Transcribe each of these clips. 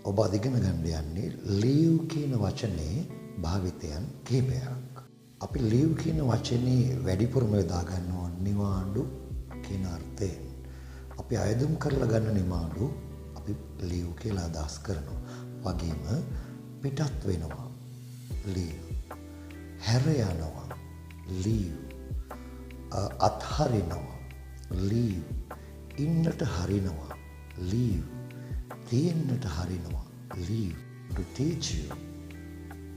ඔබ අධිගම ගන්න යන්නේ leave කියන වචනේ භාවිතයන් කිහිපයක්. අපි leave කියන වචනේ වැඩිපුරම යොදා ගන්නවා නිවාඩු කියන අර්ථයෙන්. අපි අයදුම් කරලා ගන්න නිවාඩු අපි leave කියලා අදහස් කරනවා. වගේම පිටත් වෙනවා leave. හැර යනවා leave. අත්හරිනවා leave. ඉන්නට හරිනවා leave. තියෙන්නට හරිනවා leave. To teach you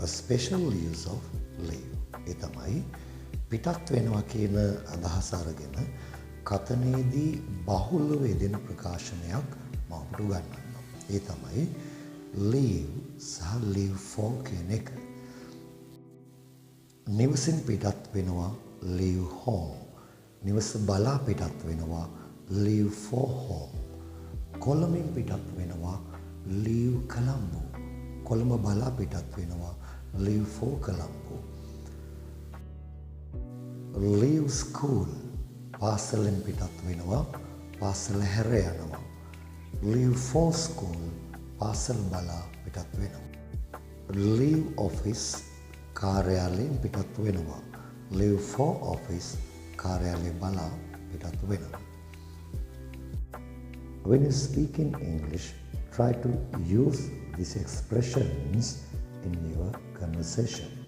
a special use of leave. ඒ තමයි පිටත් වෙනවා කියන අදහස අරගෙන කතනේදී බහුලව යෙදෙන ප්‍රකාශනයක් මම ඔබට උගන්වන්නම්. ඒ තමයි leave සහ leave for කියන එක. නිවසින් පිටත් වෙනවා leave home. නිවස බලා පිටත් වෙනවා leave for home. කොළඹින් පිටත් වෙනවා leave Colombo. කොළඹ බලා පිටත් වෙනවා leave for Colombo. leave school. පාසලෙන් පිටත් වෙනවා පාසල හැර යනවා leave for school. පාසල් බලා පිටත් වෙනවා. leave office. කාර්යාලයෙන් පිටත් වෙනවා leave for office. කාර්යාලය බලා පිටත් වෙනවා. When you speak in English, try to use these expressions in your conversation.